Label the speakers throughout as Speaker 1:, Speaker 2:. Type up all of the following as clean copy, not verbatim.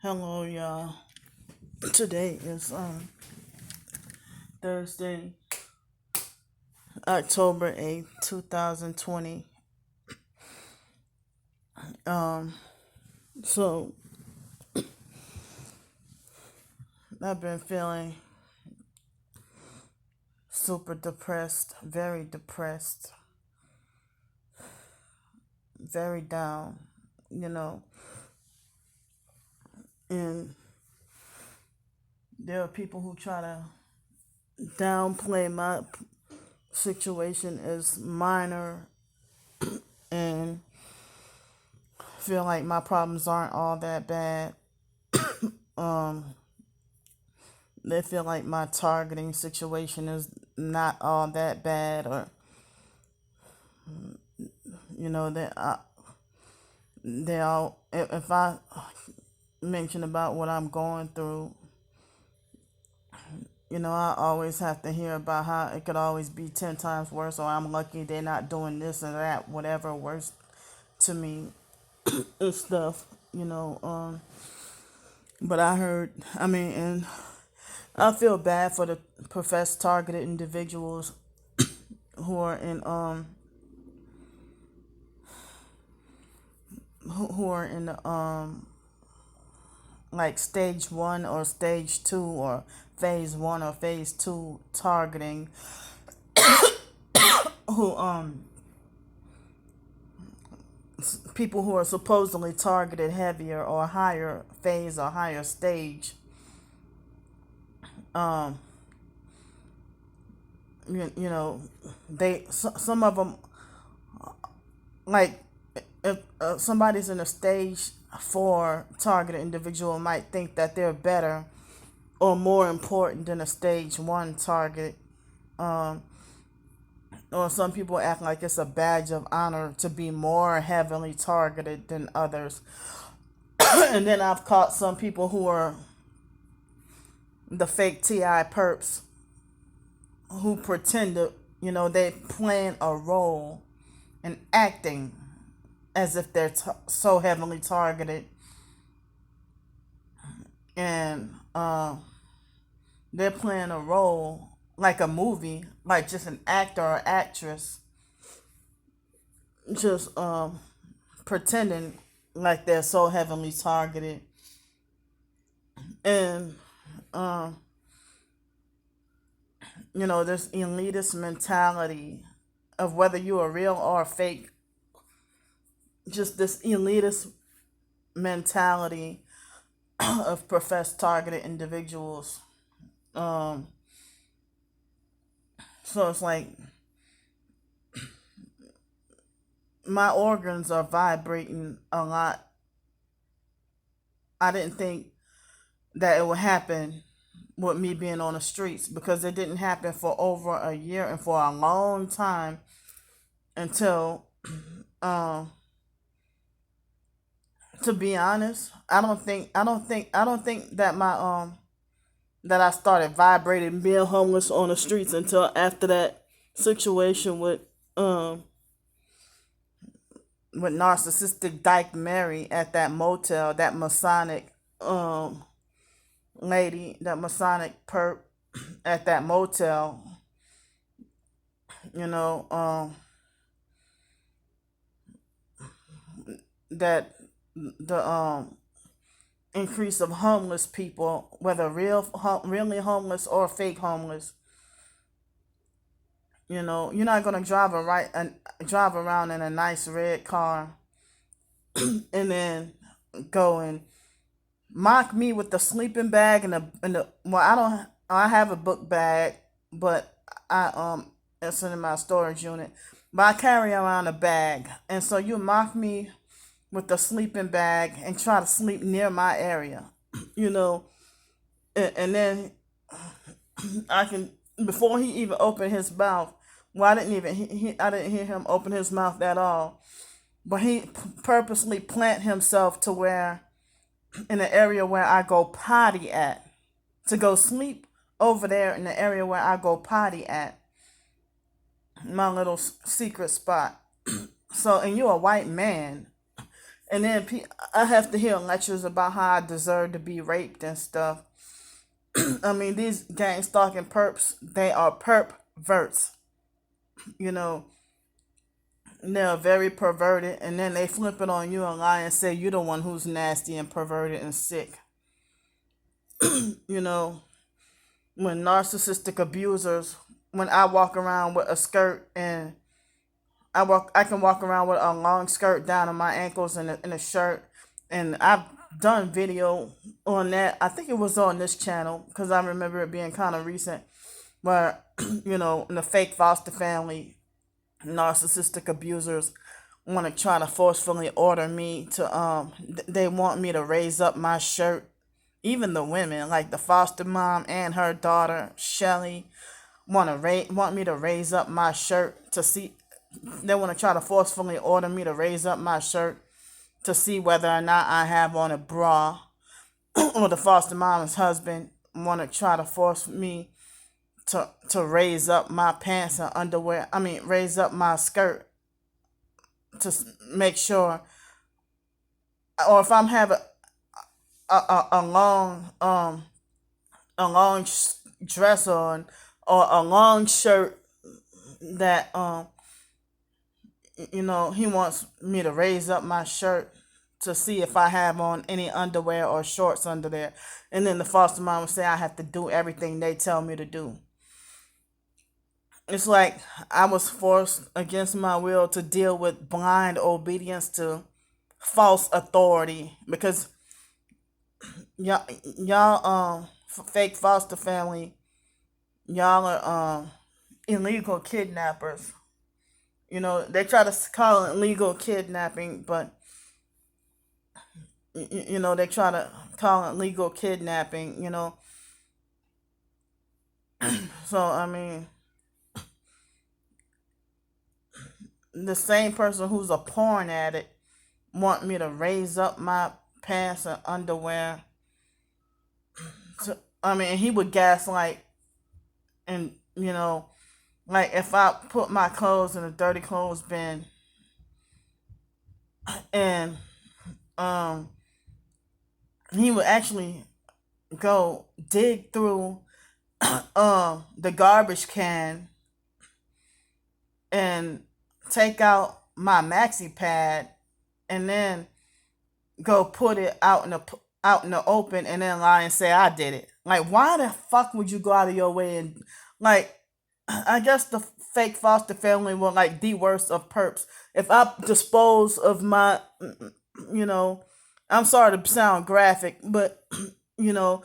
Speaker 1: Hello, y'all. Today is Thursday, October 8th, 2020. Um, so I've been feeling super depressed, very down, you know. And there are people who try to downplay my situation as minor and feel like my problems aren't all that bad. Um, they feel like my targeting situation is not all that bad, or you know they all if I mention about what I'm going through, I always have to hear about how it could always be 10 times worse, or I'm lucky they're not doing this or that, whatever worse to me and stuff. But and I feel bad for the professed targeted individuals who are in who are in the like stage 1 or stage 2 or phase 1 or phase 2 targeting, who people who are supposedly targeted heavier or higher phase or higher stage. um you know some of them, like, if somebody's in a stage 4 targeted individual, might think that they're better or more important than a stage 1 target. um or some people act like it's a badge of honor to be more heavily targeted than others. And then I've caught some people who are the fake TI perps, who pretend to, they playing a role and acting as if they're so heavily targeted, and they're playing a role like a movie, like just an actor or actress, just pretending like they're so heavily targeted. And um, this elitist mentality of whether you're real or fake, just this elitist mentality of professed targeted individuals. Um, so it's like my organs are vibrating a lot. I didn't think that it would happen with me being on the streets, because it didn't happen for over a year and for a long time, until um to be honest, I don't think that my that I started vibrating being homeless on the streets until after that situation um with narcissistic Dyke Mary at that motel, that Masonic um lady, that Masonic perp at that motel. you know um that the increase of homeless people, whether really homeless or fake homeless. You're not gonna drive around in a nice red car and then go and mock me with the sleeping bag and the well, I have a book bag, but I it's in my storage unit. But I carry around a bag, and so you mock me with the sleeping bag and try to sleep near my area, you know, and then I can, before he even opened his mouth. Well, I didn't hear him open his mouth at all. But he purposely plant himself to where, in the area where I go potty at, to go sleep over there in the area where I go potty at, my little secret spot. So, and you're a white man, And then I have to hear lectures about how I deserve to be raped and stuff. I mean, these gang stalking perps, they are perverts. You know, they're very perverted, and then they flip it on you and lie and say you're the one who's nasty and perverted and sick. You know, when narcissistic abusers, when I walk around with a skirt and I can walk around with a long skirt down to my ankles and a shirt, and I've done video on that. I think it was on this channel because I remember it being kind of recent, where in the fake foster family, narcissistic abusers want to try to forcefully order me to they want me to raise up my shirt. Even the women, like the foster mom and her daughter Shelly, want me to raise up my shirt to see. They want to try to forcefully order me to raise up my shirt to see whether or not I have on a bra. Or the foster mom's husband want to try to force me to raise up my pants and underwear. I mean, raise up my skirt to make sure, or if I'm having a long dress on, or a long shirt that he wants me to raise up my shirt to see if I have on any underwear or shorts under there. And then the foster mom would say I have to do everything they tell me to do. It's like I was forced against my will to deal with blind obedience to false authority, because y'all fake foster family, y'all are illegal kidnappers. They try to call it legal kidnapping, but they try to call it legal kidnapping. So I mean, the same person who's a porn addict want me to raise up my pants and underwear. So, I mean, he would gaslight, and like if I put my clothes in a dirty clothes bin, and he would actually go dig through the garbage can and take out my maxi pad, and then go put it out in the open, and then lie and say I did it. Like, why the fuck would you go out of your way and, like, I guess the fake foster family were like the worst of perps. If I dispose of my, I'm sorry to sound graphic, but you know,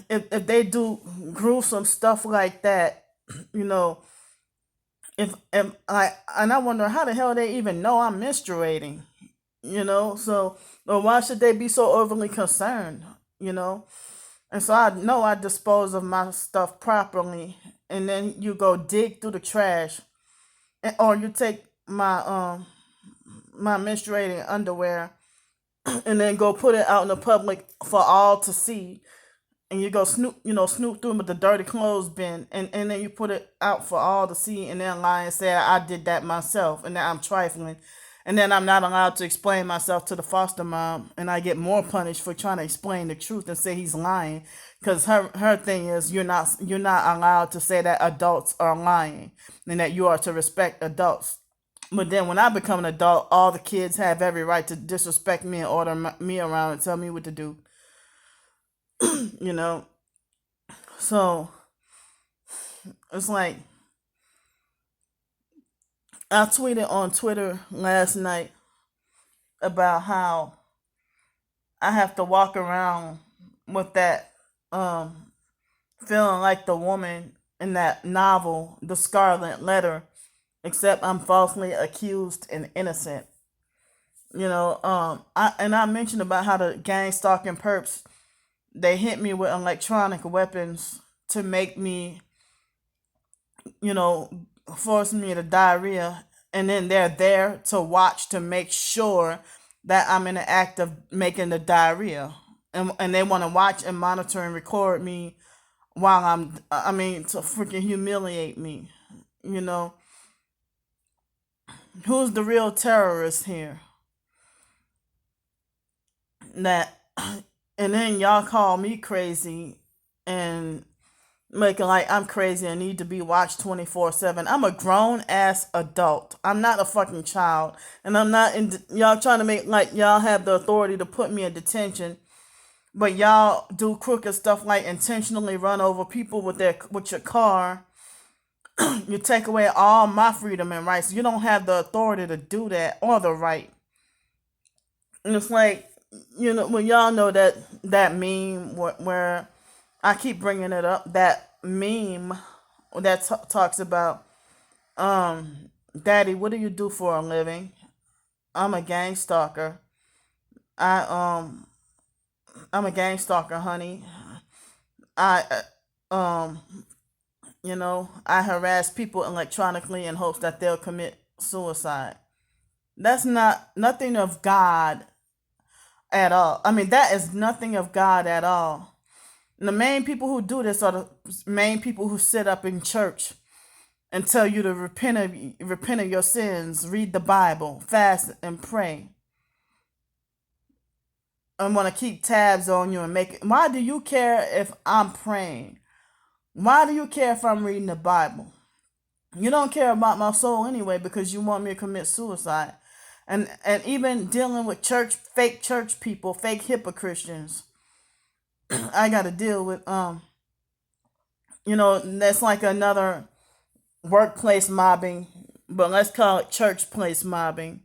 Speaker 1: if they do gruesome stuff like that, you know, if I wonder how the hell they even know I'm menstruating, so, or why should they be so overly concerned, and so I know I dispose of my stuff properly, and then you go dig through the trash, or you take my menstruating underwear and then go put it out in the public for all to see, and you go snoop through with the dirty clothes bin, and then you put it out for all to see, and then lie and say I did that myself, and that I'm trifling, and then I'm not allowed to explain myself to the foster mom, and I get more punished for trying to explain the truth and say he's lying, because her thing is you're not allowed to say that adults are lying, and that you are to respect adults. But then when I become an adult, all the kids have every right to disrespect me and order me around and tell me what to do. you know so it's like, I tweeted on Twitter last night about how I have to walk around with that feeling like the woman in that novel The Scarlet Letter, except I'm falsely accused and innocent. I mentioned about how the gang stalking perps, they hit me with electronic weapons to make me, you know, force me to diarrhea, and then they're there to watch to make sure that I'm in the act of making the diarrhea, and they want to watch and monitor and record me while to freaking humiliate me. You know, who's the real terrorist here? that, and then y'all call me crazy and making like I'm crazy and need to be watched 24/7. I'm a grown ass adult. I'm not a fucking child, and I'm not in. Y'all trying to make like y'all have the authority to put me in detention, but y'all do crooked stuff like intentionally run over people with your car. You take away all my freedom and rights. You don't have the authority to do that or the right. And it's like, when y'all know that meme where I keep bringing it up, that meme that talks about, Daddy, what do you do for a living? I'm a gang stalker. I I'm a gang stalker, honey. I I harass people electronically in hopes that they'll commit suicide. That's not nothing of God at all. I mean, that is nothing of God at all. And the main people who do this are the main people who sit up in church and tell you to repent of your sins, read the Bible, fast and pray. I want to keep tabs on you and make it. Why do you care if I'm praying? Why do you care if I'm reading the Bible? You don't care about my soul anyway because you want me to commit suicide. And even dealing with fake church people, fake hypocrites, I got to deal with that's like another workplace mobbing, but let's call it church place mobbing.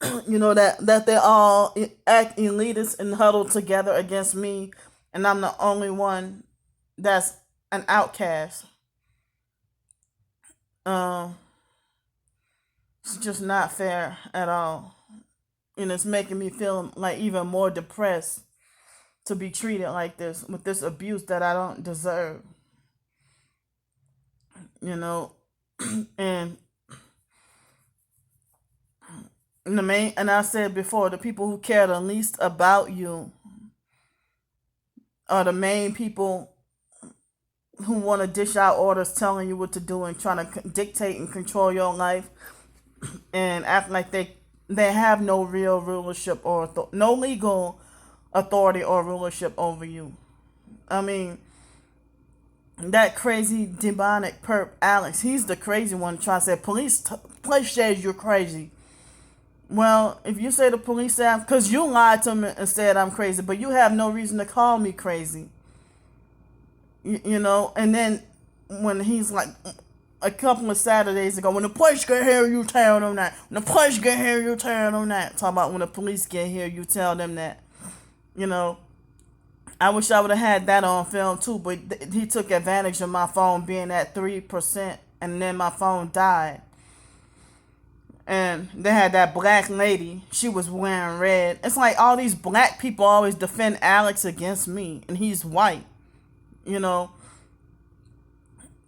Speaker 1: That they all act elitist and huddle together against me, and I'm the only one that's an outcast. Um, it's just not fair at all, and it's making me feel like even more depressed to be treated like this with this abuse that I don't deserve. You know, and and I said before, the people who care the least about you are the main people who want to dish out orders telling you what to do and trying to dictate and control your life and act like they have no real rulership or no legal authority or rulership over you. I mean, that crazy demonic perp Alex, he's the crazy one trying to say police says you're crazy. Well, if you say the police say because you lied to me and said I'm crazy, but you have no reason to call me crazy. And then when he's like a couple of Saturdays ago, when the police get here, you tell them that. When the police get here, you tell them that. Talk about when the police get here, you tell them that. You know, I wish I would have had that on film too, but he took advantage of my phone being at 3%, and then my phone died. And they had that black lady. She was wearing red. It's like all these black people always defend Alex against me, and he's white. You know,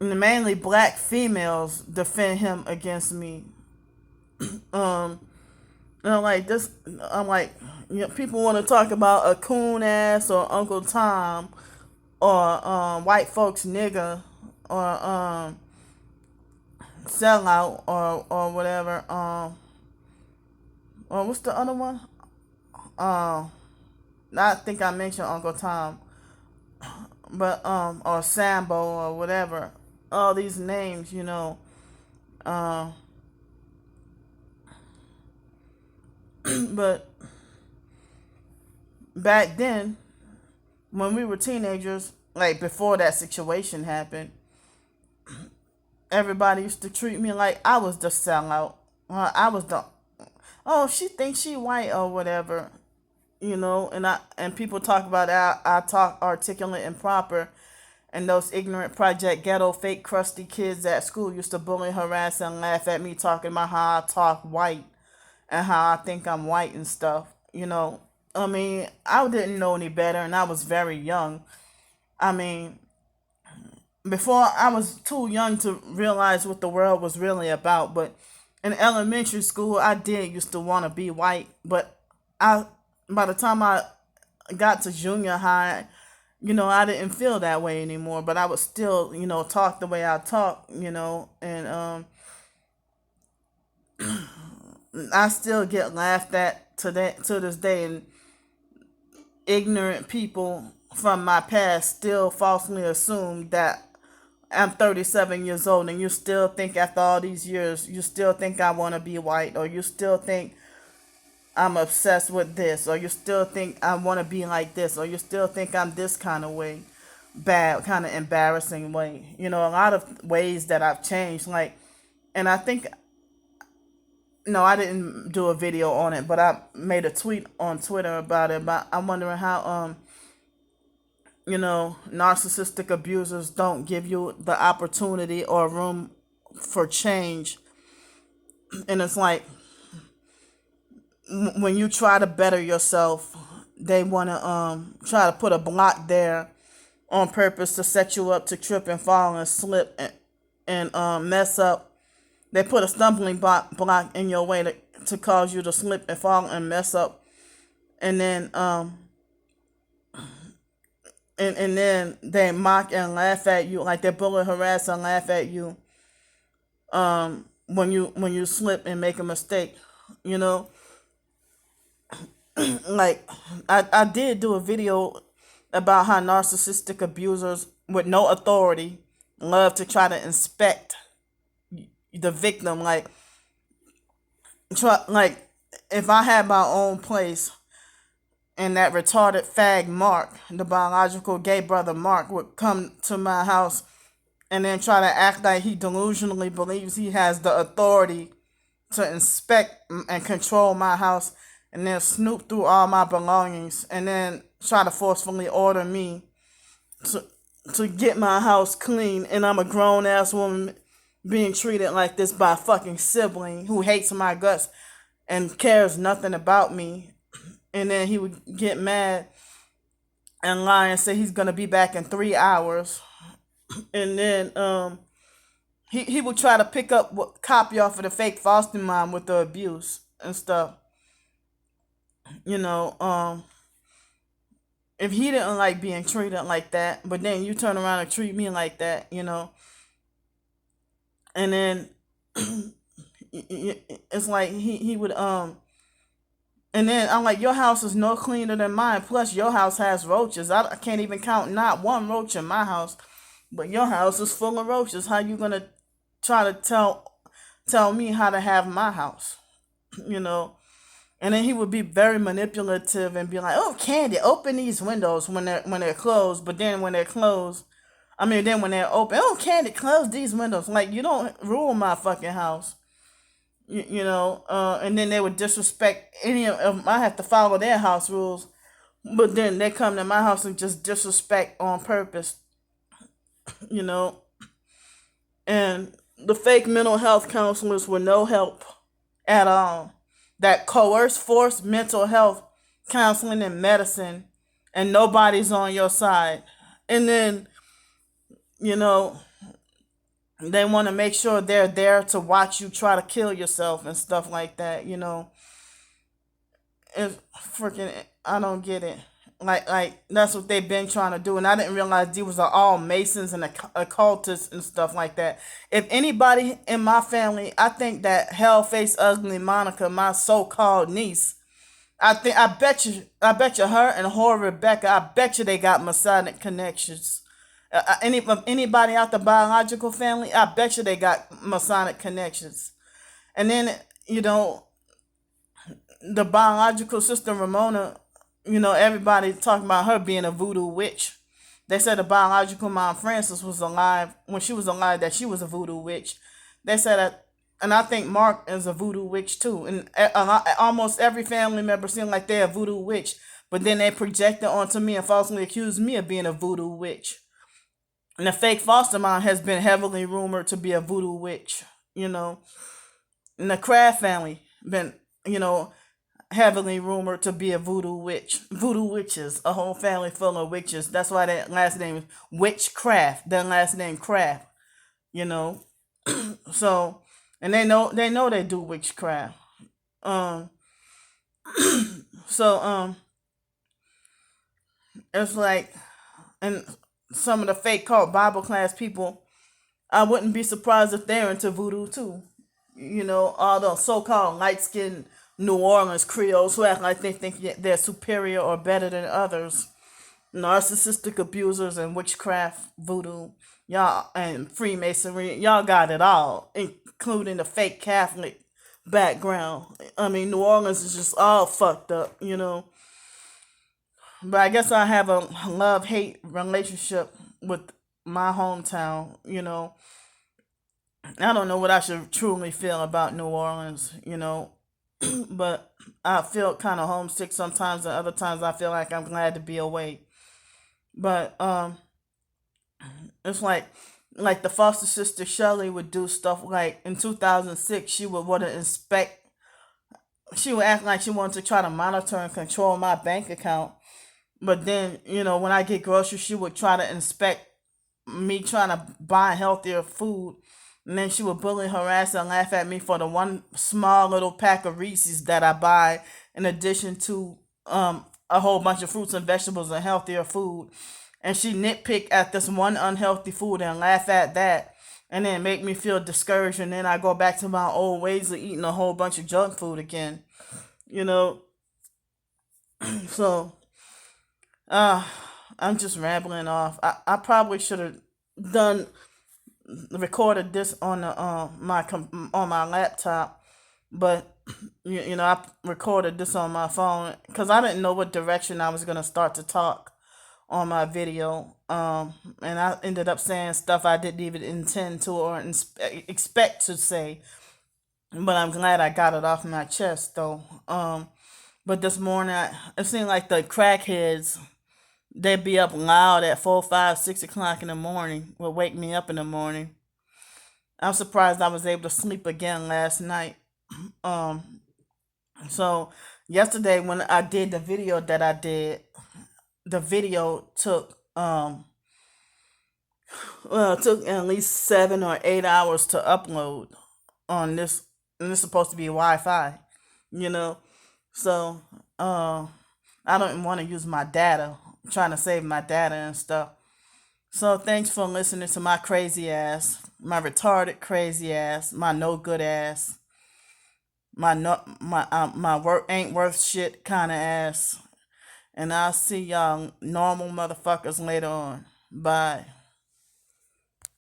Speaker 1: and mainly black females defend him against me. Um, like this, I'm like, people want to talk about a coon ass or Uncle Tom or white folks nigga or sellout or whatever. Or what's the other one? I think I mentioned Uncle Tom, but or Sambo or whatever. All these names, uh, but back then, when we were teenagers, like before that situation happened, everybody used to treat me like I was the sellout. I was the, oh, she thinks she white or whatever, and people talk about I talk articulate and proper, and those ignorant project ghetto fake crusty kids at school used to bully, harass, and laugh at me talking about how I talk white and how I think I'm white and stuff. I mean, I didn't know any better, and I was very young. I mean, before I was too young to realize what the world was really about. But in elementary school, I did used to want to be white. But I, by the time I got to junior high, I didn't feel that way anymore. But I would still, talk the way I talk, and I still get laughed at to this day. And ignorant people from my past still falsely assume that I'm 37 years old, and you still think after all these years, you still think I want to be white, or you still think I'm obsessed with this, or you still think I want to be like this, or you still think I'm this kind of way, bad, kind of embarrassing way. You know, a lot of ways that I've changed. Like, and I think, no, I didn't do a video on it, but I made a tweet on Twitter about it. But I'm wondering how, narcissistic abusers don't give you the opportunity or room for change. And it's like, when you try to better yourself, they want to try to put a block there on purpose to set you up to trip and fall and slip and mess up. They put a stumbling block in your way to cause you to slip and fall and mess up, and then and then they mock and laugh at you, like they bully, harass, and laugh at you when you slip and make a mistake, you know. Like, I did do a video about how narcissistic abusers with no authority love to try to inspect the victim. Like, if I had my own place, and that retarded fag Mark, the biological gay brother Mark, would come to my house and then try to act like he delusionally believes he has the authority to inspect and control my house, and then snoop through all my belongings, and then try to forcefully order me to get my house clean, and I'm a grown-ass woman being treated like this by a fucking sibling who hates my guts and cares nothing about me. And then he would get mad and lie and say he's gonna be back in 3 hours. And then he would try to pick up copy off of the fake foster mom with the abuse and stuff. You know, if he didn't like being treated like that, but then you turn around and treat me like that, you know. And then it's like he would and then I'm like, your house is no cleaner than mine. Plus, your house has roaches. I can't even count not one roach in my house, but your house is full of roaches. How you gonna try to tell me how to have my house? You know. And then he would be very manipulative and be like, "Oh, Candy, open these windows when they're closed." But then when they're closed, then when they're open, "Oh, Candy, close these windows." Like, you don't rule my fucking house. You know, and then they would disrespect any of them. I have to follow their house rules, but then they come to my house and just disrespect on purpose, you know. And the fake mental health counselors were no help at all. That coerce, force mental health counseling and medicine, and nobody's on your side. And then, you know, they want to make sure they're there to watch you try to kill yourself and stuff like that, you know. It's freaking, I don't get it. Like that's what they've been trying to do, and I didn't realize these are all Masons and occultists and stuff like that. If anybody in my family, I think that Hellface Ugly Monica, my so-called niece, I bet you her and Whore Rebecca, I bet you they got Masonic connections. Anybody out the biological family, I bet you they got Masonic connections. And then, you know, the biological sister Ramona, you know, everybody talking about her being a voodoo witch. They said the biological mom Frances was alive, when she was alive, that she was a voodoo witch. They said that, and I think Mark is a voodoo witch too. And almost every family member seemed like they're a voodoo witch, but then they projected onto me and falsely accused me of being a voodoo witch. And the fake foster mom has been heavily rumored to be a voodoo witch, you know. And the Kraft family been, you know, heavily rumored to be a voodoo witch. Voodoo witches, a whole family full of witches. That's why that last name is Witchcraft. That last name Kraft, you know. So, and they know they do witchcraft. So it's like, and some of the fake cult Bible class people, I wouldn't be surprised if they're into voodoo too. You know, all the so-called light-skinned New Orleans Creoles who act like they think they're superior or better than others. Narcissistic abusers and witchcraft, voodoo, y'all, and Freemasonry. Y'all got it all, including the fake Catholic background. I mean, New Orleans is just all fucked up. But I guess I have a love hate relationship with my hometown. I don't know what I should truly feel about New Orleans. But I feel kind of homesick sometimes, and other times I feel like I'm glad to be away. But it's like the foster sister Shelley would do stuff like in 2006 she would want to inspect. She would act like she wanted to try to monitor and control my bank account. But then, when I get groceries, she would try to inspect me trying to buy healthier food. And then she would bully, harass, and laugh at me for the one small little pack of Reese's that I buy, in addition to a whole bunch of fruits and vegetables and healthier food. And she nitpick at this one unhealthy food and laugh at that. And then make me feel discouraged. And then I go back to my old ways of eating a whole bunch of junk food again. You know, so uh, I'm just rambling off. I probably should have done recorded this on the on my laptop, but I recorded this on my phone because I didn't know what direction I was gonna start to talk on my video. And I ended up saying stuff I didn't even intend to or expect to say, but I'm glad I got it off my chest though. But this morning, it seemed like the crackheads, they'd be up loud at 4, 5, 6 o'clock in the morning, would wake me up in the morning. I'm surprised I was able to sleep again last night. Um, so yesterday when I did the video that I did, the video took at least 7 or 8 hours to upload on this, and it's supposed to be Wi-Fi, you know. So I don't want to use my data, I'm trying to save my data and stuff. So thanks for listening to my crazy ass, my retarded crazy ass, my no good ass, my no my work ain't worth shit kind of ass. And I'll see y'all normal motherfuckers later on. Bye.